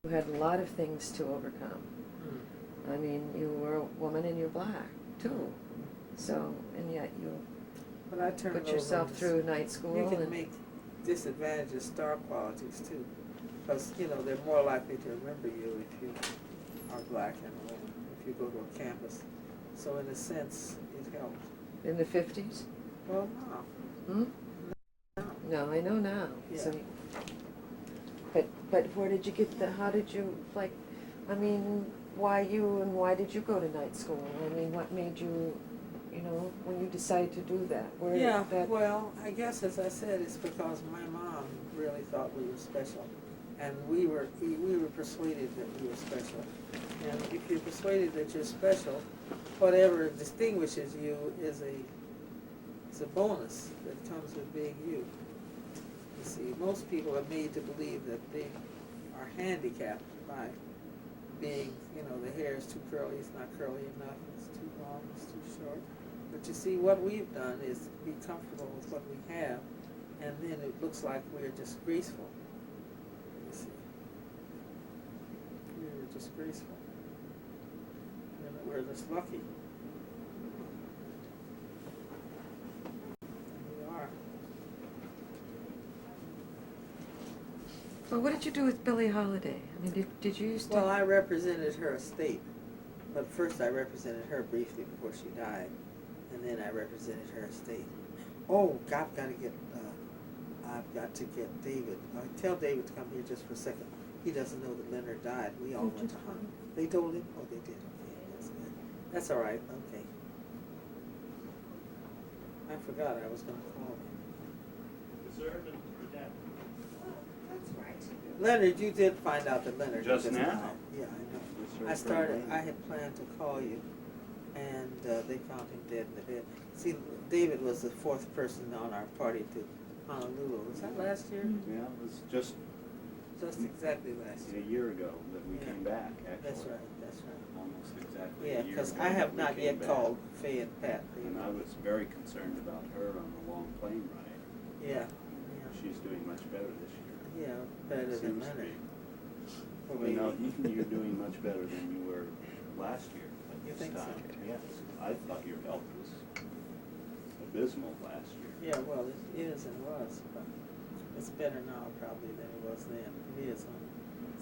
You had a lot of things to overcome. I mean, you were a woman and you're black, too. So, and yet you But I turn put over yourself on this. through night school. You can and make disadvantages star qualities too, because you know they're more likely to remember you if you are black and a woman, if you go to a campus. So in a sense, it helps. In the 50s? Well, no. No, I know now. Yeah. So, but where did you get the, how did you, like, I mean, why you and why did you go to night school? I mean, what made you, you know, when you decided to do that? Where Yeah, that, well, I guess as I said, it's because my mom really thought we were special, and we were persuaded that we were special. And if you're persuaded that you're special, whatever distinguishes you is a bonus that comes with being you. You see, most people are made to believe that they are handicapped by being, you know, the hair is too curly, it's not curly enough, it's too long, it's too short. But you see, what we've done is be comfortable with what we have, and then it looks like we're just graceful. You see, we're just graceful, and we're just lucky. We are. well, what did you do with Billie Holiday? I mean, did you used to? Well, I represented her estate, but first I represented her briefly before she died, and then I represented her estate. Oh, I've got to get David. Tell David to come here just for a second. He doesn't know that Leonard died. We all went to hunt. They told him? Oh, they did. Okay, that's good. That's all right. Okay. I forgot I was going to call him. Preserved and redacted. That's right. Leonard, you did find out that Leonard Just doesn't now? die. Yeah, I know. I had planned to call you, and they found him dead in the bed. See, David was the fourth person on our party to Honolulu. Was that last year? Yeah, it was just Exactly last year. a year ago that we Yeah. came back, actually. That's right, that's right. Almost exactly Yeah, a year because ago I have that we not came yet back. called Faye and Pat. And I was very concerned about her on the long plane ride. Yeah. She's doing much better this year. Yeah, better than Seems to Leonard. be. Well, Well, no, you're doing much better than you were last year at You this think so? time. Yes, I thought your health was abysmal last year. Yeah, well, it is and was, but it's better now probably than it was then. It is.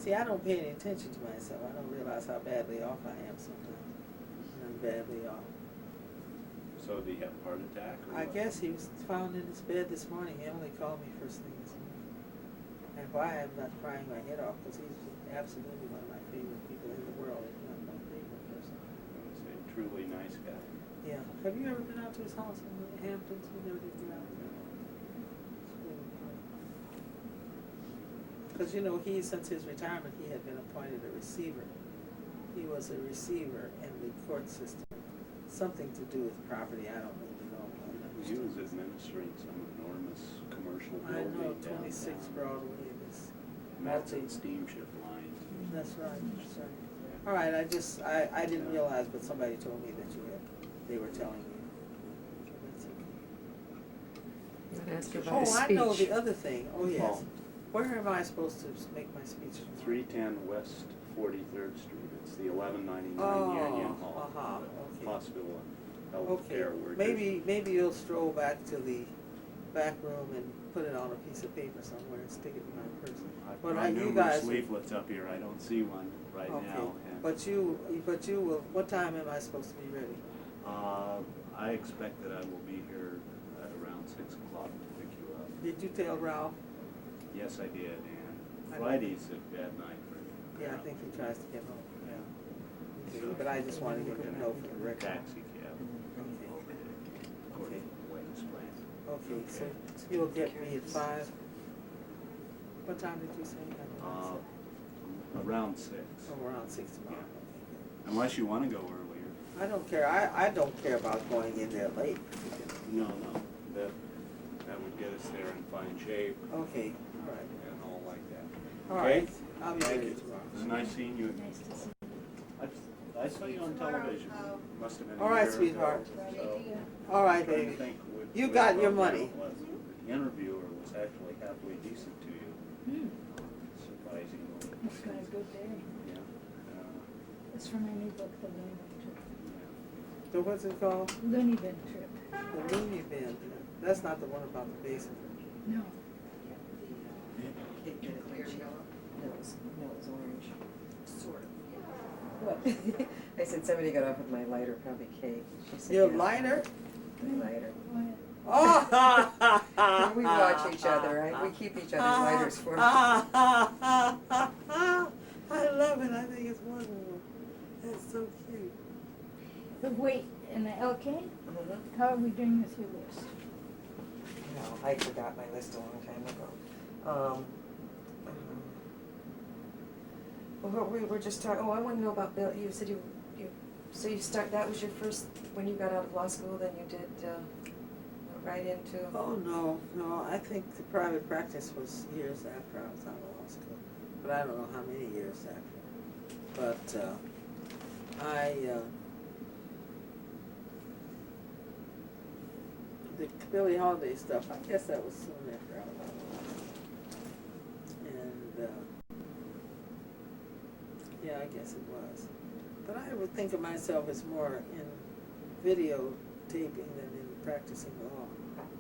See, I don't pay any attention to myself. I don't realize how badly off I am sometimes. And I'm badly off. So did he have a heart attack? Or I what? guess he was found in his bed this morning. He only called me first thing this morning. And why I'm not crying my head off, because he's absolutely one of my favorite people in the world. He's not my favorite person. He's a truly nice guy. Yeah. Have you ever been out to his house in the Hamptons? We never did go out there. Because, you know, since his retirement, he had been appointed a receiver. He was a receiver in the court system. Something to do with property, I don't really know. He was administering some enormous commercial I building know, downtown. 26 Broadway is. Massive steamship lines. That's right, that's right. All right, I didn't realize, but somebody told me that they were telling you. That's okay. I'd ask you about a Oh, I speech. know the other thing. Oh, yes. Oh. Where am I supposed to make my speech? 310 West 43rd Street. It's the 1199 Oh, Union Hall. okay. Hospital and health Okay, care workers. maybe you'll stroll back to the back room and put it on a piece of paper somewhere and stick it in my purse. I've But got you numerous guys, leaflets up here. I don't see one right okay. now. And, But you will. What time am I supposed to be ready? I expect that I will be here at around 6 o'clock to pick you up. Did you tell Ralph? Yes, I did. I- And Friday's a bad night for me. Yeah, I think he tries to get home. Yeah. Okay, but I just wanted to get to know for the record. Taxi cab. Okay. Wayne's plan. Okay, so you'll get me at 5. What time did you say? Around 6. Oh, around 6 tomorrow. Yeah. Unless you want to go earlier. I don't care. I don't care about going in there late. No. That would get us there in fine shape Okay, all right. and all like that. All Okay? right. I'll be Thank ready you. tomorrow. It was nice seeing you. Nice to see I saw you on television. Must have been All a right, year sweetheart. ago. So, All right, I'm trying to baby. think You what got your program money. it was. The interviewer was actually halfway decent to you. advising on these It's been a things. good day. Yeah. It's from my new book, The Looney Bin Trip. So what's it called? Looney Bin Trip. The Looney Bin. That's not the one about the basement. No. Cake in a clear yellow? No, it was orange. Sort of. What? I said somebody got off with my lighter, probably Kate. She said, Your yeah. lighter? My lighter. Quiet. Oh! We watch each other, right? We keep each other's lighters for I love it. I think it's wonderful. That's so cute. But wait, in the LK, Uh-huh. how are we doing with your list? No, I forgot my list a long time ago. Well, we were just talking, I want to know about Bill, you said so you that was your first, when you got out of law school, then you did, right into. Oh, no, I think the private practice was years after I was out of law school, but I don't know how many years after. But, the Billie Holiday stuff, I guess that was soon after I was out of law school. And, yeah, I guess it was. But I would think of myself as more in videotaping than in practicing law.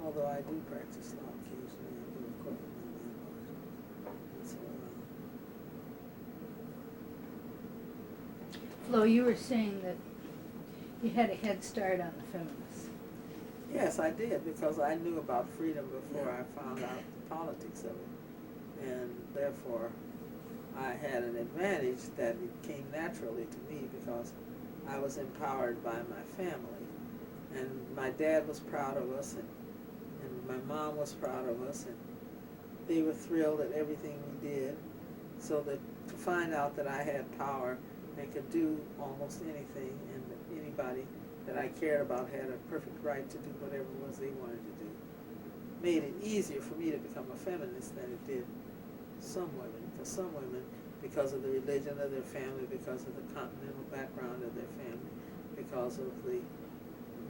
Although I do practice law occasionally, I go to court with my landlord. And so, Flo, you were saying that you had a head start on the feminists. yes, I did, because I knew about freedom before I found out the politics of it. And therefore, I had an advantage that it came naturally to me because I was empowered by my family. And my dad was proud of us, and my mom was proud of us, and they were thrilled at everything we did. So that to find out that I had power and could do almost anything, and that anybody that I cared about had a perfect right to do whatever it was they wanted to do, made it easier for me to become a feminist than it did some women. Because some women, because of the religion of their family, because of the continental background of their family, because of the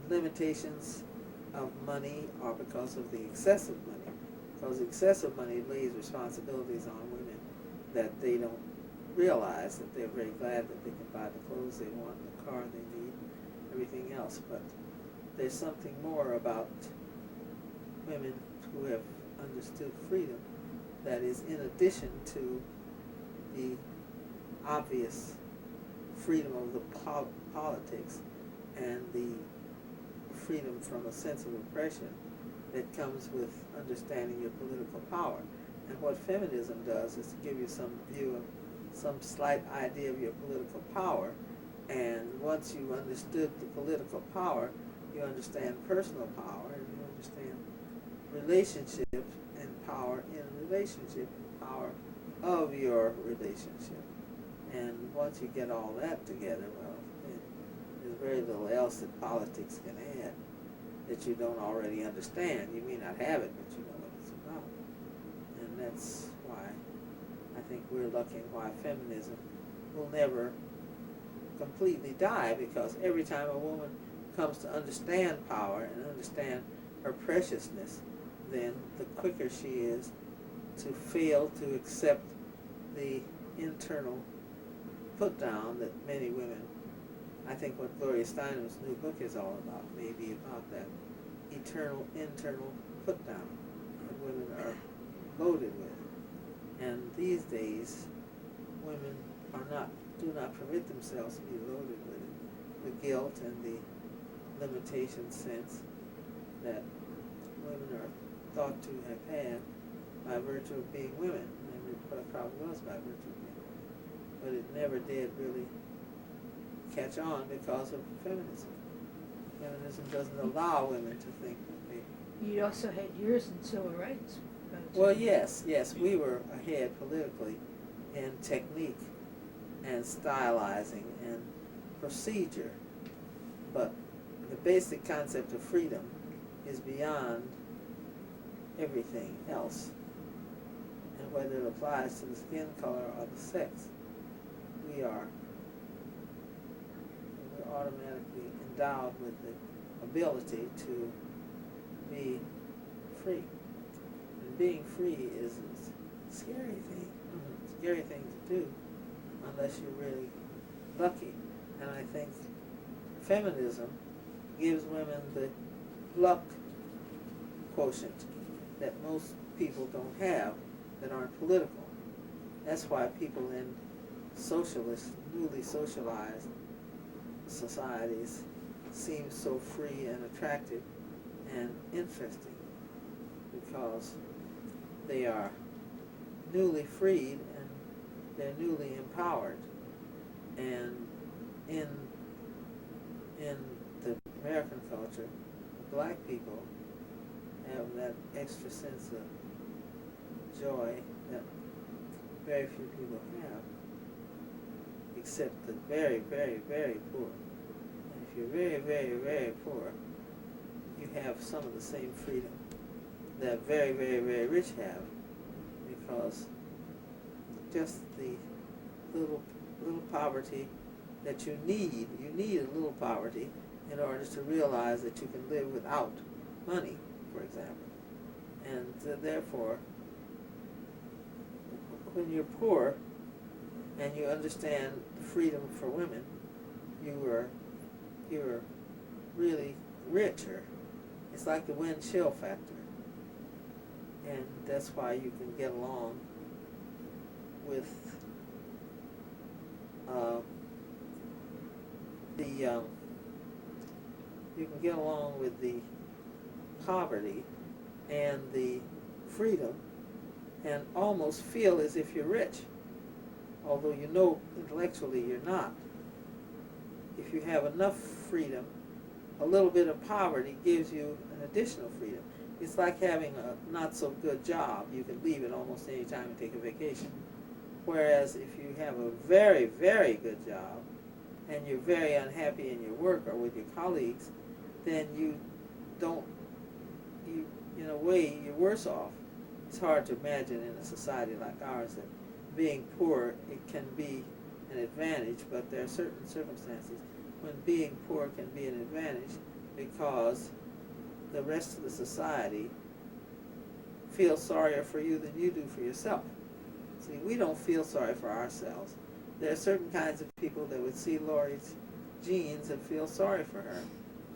limitations of money, or because of the excessive money, because excessive money lays responsibilities on women that they don't realize, that they're very glad that they can buy the clothes they want, the car they need, everything else. But there's something more about women who have understood freedom that is in addition to the obvious freedom of the politics and the freedom from a sense of oppression that comes with understanding your political power. And what feminism does is to give you some view of, some slight idea of your political power. And once you understood the political power, you understand personal power, and you understand relationship and power in relationship, and power of your relationship. And once you get all that together, well, there's very little else that politics can add that you don't already understand. You may not have it, but you know what it's about. And that's why I think we're lucky, and why feminism will never completely die, because every time a woman comes to understand power and understand her preciousness, then the quicker she is to fail to accept the internal put down that many women, I think what Gloria Steinem's new book is all about, may be about that internal put down that women are loaded with. And these days, women do not permit themselves to be loaded with it. The guilt and the limitation sense that women are thought to have had by virtue of being women. And it probably was by virtue of being women. But it never did really catch on because of feminism. Feminism doesn't allow women to think that they... You also had yours in civil rights. Well, yes, we were ahead politically in technique and stylizing and procedure, but the basic concept of freedom is beyond everything else. And whether it applies to the skin color or the sex, we're automatically endowed with the ability to be free. And being free is a scary thing. It's scary thing to do unless you're really lucky. And I think feminism gives women the luck quotient that most people don't have that aren't political. That's why people in socialist, newly socialized societies seem so free and attractive and interesting, because they are newly freed and they're newly empowered. And in the American culture, black people have that extra sense of joy that very few people have, except the very, very, very poor. And if you're very, very, very poor, you have some of the same freedom that very, very, very rich have, because just the little poverty that you need a little poverty in order to realize that you can live without money, for example. And therefore, when you're poor and you understand freedom for women, you're really richer. It's like the wind-chill factor. And that's why you can get along with the poverty and the freedom and almost feel as if you're rich, although you know intellectually you're not. If you have enough freedom, a little bit of poverty gives you an additional freedom. It's like having a not so good job. You can leave it almost any time and take a vacation. Whereas if you have a very, very good job and you're very unhappy in your work or with your colleagues, then in a way, you're worse off. It's hard to imagine in a society like ours that being poor, it can be an advantage, but there are certain circumstances when being poor can be an advantage, because the rest of the society feels sorrier for you than you do for yourself. See, we don't feel sorry for ourselves. There are certain kinds of people that would see Lori's jeans and feel sorry for her,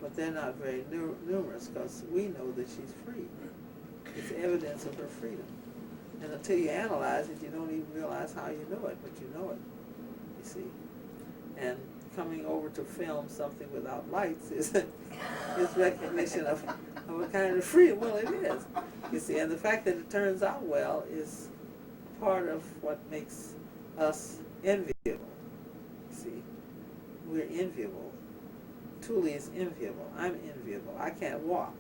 but they're not very numerous, because we know that she's free. It's evidence of her freedom. And until you analyze it, you don't even realize how you know it, but you know it, you see. And coming over to film something without lights is recognition of a kind of freedom. Well, it is, you see. And the fact that it turns out well is part of what makes us enviable, you see. We're enviable. Thule is enviable. I'm enviable. I can't walk.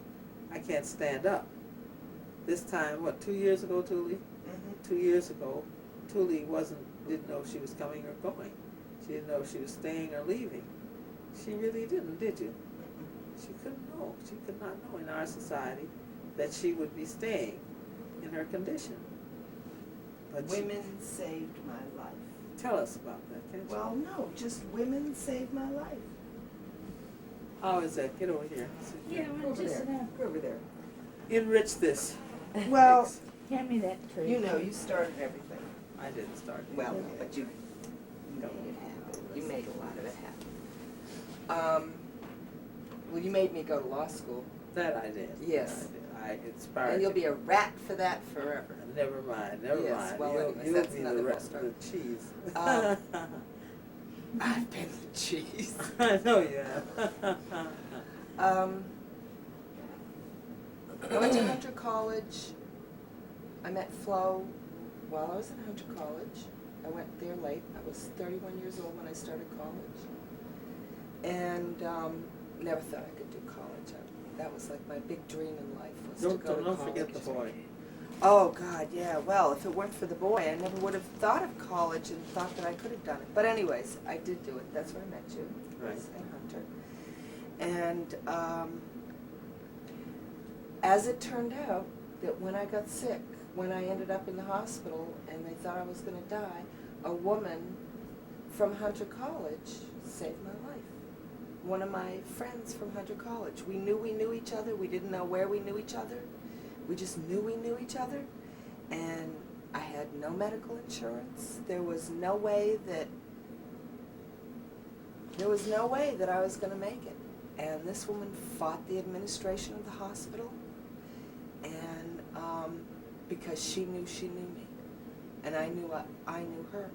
I can't stand up. This time, 2 years ago, Thule? Mm-hmm. 2 years ago, Thule didn't know if she was coming or going. She didn't know if she was staying or leaving. She really didn't, did you? She couldn't know. She could not know in our society that she would be staying in her condition. But women saved my life. Tell us about that, can't you? Well, no, just women saved my life. How is that? Get over here. Yeah, well, Over just there. now. Go over there. Enrich this. Well, Hand me that tray. you know, you started everything. I didn't start. Well, but you made it happen. You made a lot of it happen. Well, you made me go to law school. That I did. Yes. I inspired And you'll you. be a rat for that forever. Never mind. Yes, Mind. well, anyways, you'll that's be another the whole rest story. of the cheese. I've been the cheese. I know you have. I went to Hunter College. I met Flo while I was in Hunter College. I went there late. I was 31 years old when I started college. And never thought I could do college. That was like my big dream in life, was to go to college. Don't forget the boy. Oh, God, yeah. Well, if it weren't for the boy, I never would have thought of college and thought that I could have done it. But anyways, I did do it. That's where I met you, Right. was in Hunter. And as it turned out, that when I got sick, when I ended up in the hospital and they thought I was going to die, a woman from Hunter College saved my life. One of my friends from Hunter College. We knew each other. We didn't know where we knew each other. We just knew we knew each other. And I had no medical insurance. There was no way that I was going to make it. And this woman fought the administration of the hospital, and because she knew me, and I knew her,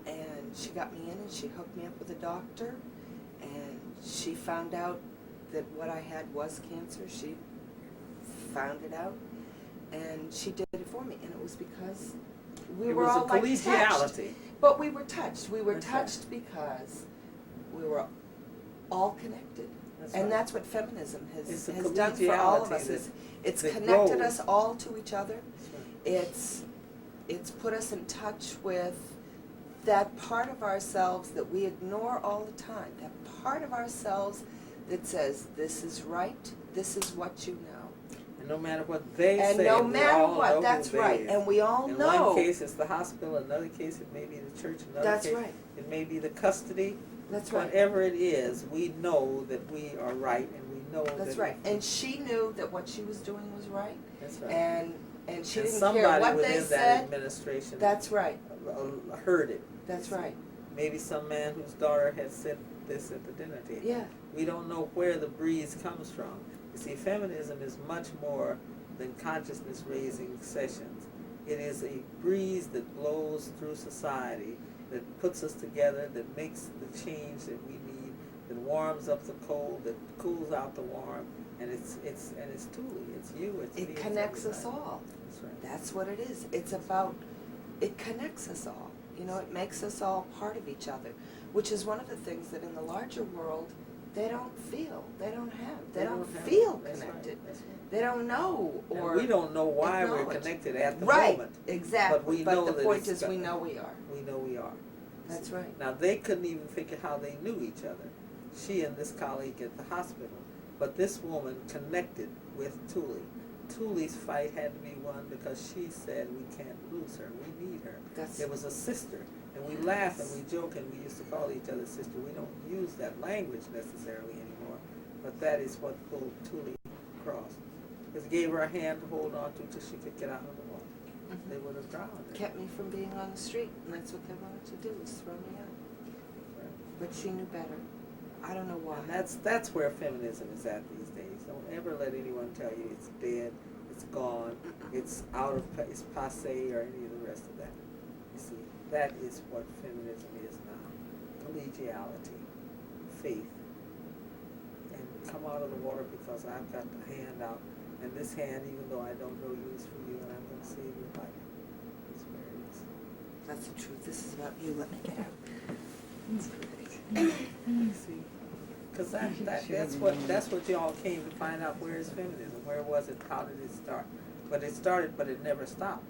and she got me in and she hooked me up with a doctor, and she found out that what I had was cancer. She found it out, and she did it for me, and it was because we were all like touched. Collegiality. But we were touched. We were That's touched because we were all connected. And that's what feminism has done for all of us. It's connected us all to each other. It's put us in touch with that part of ourselves that we ignore all the time. That part of ourselves that says, this is right, this is what you know. And no matter what they say, and no we matter all what, know that's who right. they is. And we all In know. one case, it's the hospital. In another case, it may be the church. In another That's case, right. it may be the custody. That's right. Whatever it is, we know that we are right, and we know That's that. right. And she knew that what she was doing was right. That's right. And she And didn't somebody care what within they that said. administration That's right. heard it. That's right. Maybe some man whose daughter had said this at the dinner table. Yeah. We don't know where the breeze comes from. You see, feminism is much more than consciousness-raising sessions. It is a breeze that blows through society, that puts us together, that makes the change that we need, that warms up the cold, that cools out the warm, and it's Thule, it's you, it's me. It it's connects us everybody. all. That's right. That's what it is. It's about, it connects us all. You know, it makes us all part of each other, which is one of the things that in the larger world, they don't feel, they don't feel That's right. connected. That's right. They don't know or And we don't know why we're acknowledge. connected at the Right, moment. exactly. But we But know the that point it's is got- we know we are. We know we are. That's right. Now, they couldn't even think of how they knew each other, she and this colleague at the hospital. But this woman connected with Thule. Thule's fight had to be won because she said, we can't lose her, we need her. That's It was a sister. And we laugh and we joke and we used to call each other sister. We don't use that language necessarily anymore. But that is what pulled Thule across. Because it gave her a hand to hold on to till she could get out of the water. Mhm. They would have drowned her. kept me from being on the street, and that's what they wanted to do, was throw me out. But she knew better. I don't know why. And that's where feminism is at these days. Don't ever let anyone tell you it's dead, it's gone, it's out of, it's passe, or any of the rest of that. You see, that is what feminism is now. Collegiality, faith, and come out of the water because I've got the hand out, and this hand, even though I don't know you, is for you, and I'm going to save your life. That's where it is. That's the truth. This is about you. Let me get out. See, because that's what y'all came to find out. Where is feminism? Where was it? How did it start? But it started, but it never stopped.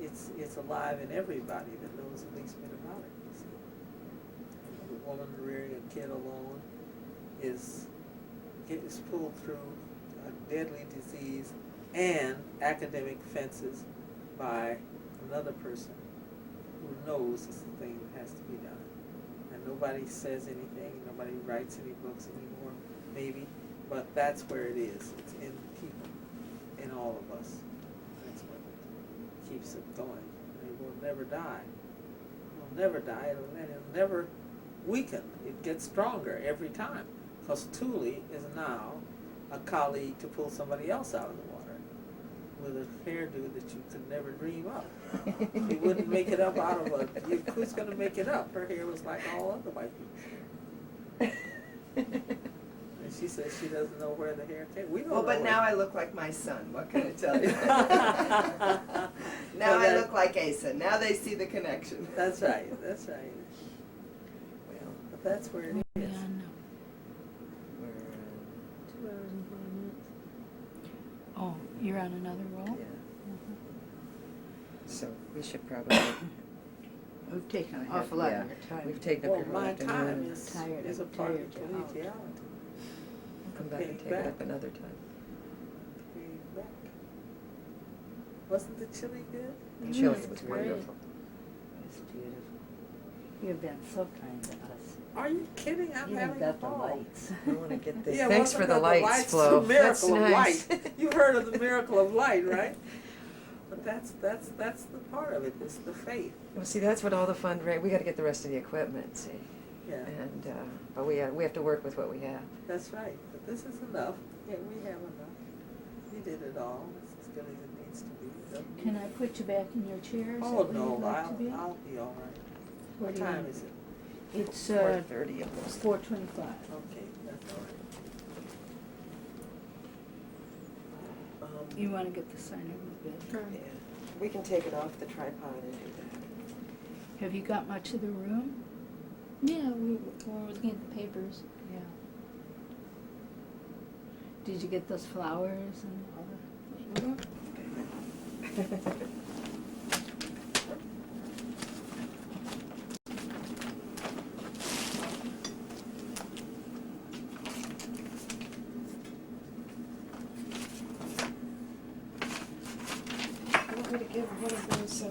It's alive in everybody that knows at least a bit about it. You see, the woman rearing a kid alone is pulled through a deadly disease and academic fences by another person who knows it's the thing that has to be done. And nobody says anything, nobody writes any books anymore, maybe, but that's where it is. It's in people, in all of us. That's what keeps it going. It will never die. It will never die, and it'll never weaken. It gets stronger every time. Because Thule is now a colleague to pull somebody else out of the water with a hairdo that you could never dream of. You wouldn't make it up out of who's going to make it up? Her hair was like all other white people's hair. And she says she doesn't know where the hair came. We don't Well, know but where- now I look like my son. What can I tell you? Now Well, I look like Asa. Now they see the connection. That's right, that's right. Well, But that's where it Yeah, is. no. We're 2 hours and 20 minutes. Oh, you're on another roll? Yeah. Mhm. So we should probably. We've taken an have- awful lot yeah, of your time. We've taken Well, up your my afternoon. time is Tired- a part of tired you out. collegiality. Come back and Paid take it back. up another time. Paid back. Wasn't the chili good? The Mm, chili it's was great. wonderful. It's beautiful. You've been so kind to us. Are you kidding? I'm Even having a got the ball. lights. I want to get the, Yeah, thanks wasn't for the that lights, the Flo. miracle That's of nice. light. You've heard of the miracle of light, right? But that's the part of it, it's the faith, Well, see, that's what all the we gotta get the rest of the equipment, see, yeah, and, but we have to work with what we have. that's right, but this is enough, yeah, we have enough. We did it all, it's as good as it needs to be. Doesn't Can it? I put you back in your chair? Is that Oh, where no, you'd like to be? I'll be all right. What What do you time want? is it? It's 4:30 almost. 4:25. Okay, that's all right. You wanna get the sign over the bed? Yeah, we can take it off the tripod and do that. Have you got much of the room? Yeah, we were looking at the papers. Yeah. Did you get those flowers and all that? You want me to give one of those,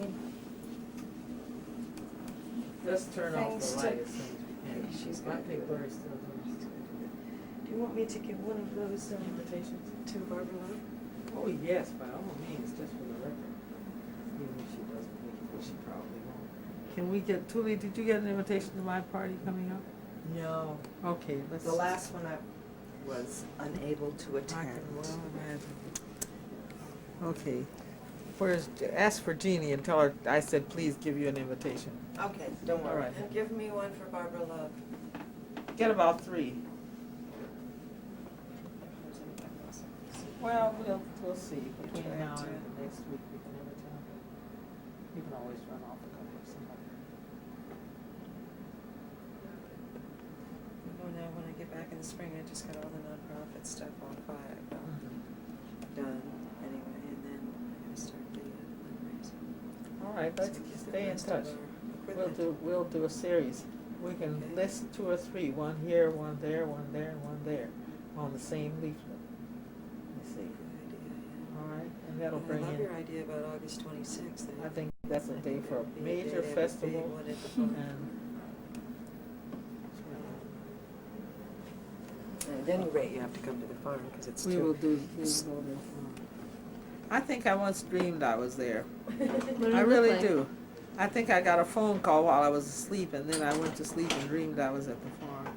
Let's turn off Things the to- light as soon as we can. She's My gonna do paper it. is still doing it. do you want me to give one of those, Invitations? to Barbara Love? Oh, yes, by all means, just for the record. Even if she doesn't make it, which she probably won't. Can we get, Tuli, did you get an invitation to my party coming up? No, Okay, let's. the last one I was unable to I attend. can well imagine. Okay, ask for Jeannie and tell her I said, please give you an invitation. Okay, don't All worry. right. And give me one for Barbara Love. Get about 3. Well, we'll see, between Try now to- and the next week, we can never tell. You can always run off a couple of somebody. You know, now when I get back in the spring, I just got all the nonprofit stuff all done anyway, and then I'm gonna start the fundraising. All right, let's So we get the stay in rest of touch. our We'll equipment. do a series. We can Okay. list 2 or 3, one here, one there, one there, and one there, on the same leaflet. You see, Good idea, yeah. all right, and that'll And bring I love your in, idea about August 26th. I think that's a day for a Be major day to have a big festival, one at the farm. and At any rate, you have to come to the farm, because it's we too. will go there. I think I once dreamed I was there. What did I it look really like? do. I think I got a phone call while I was asleep, and then I went to sleep and dreamed I was at the farm.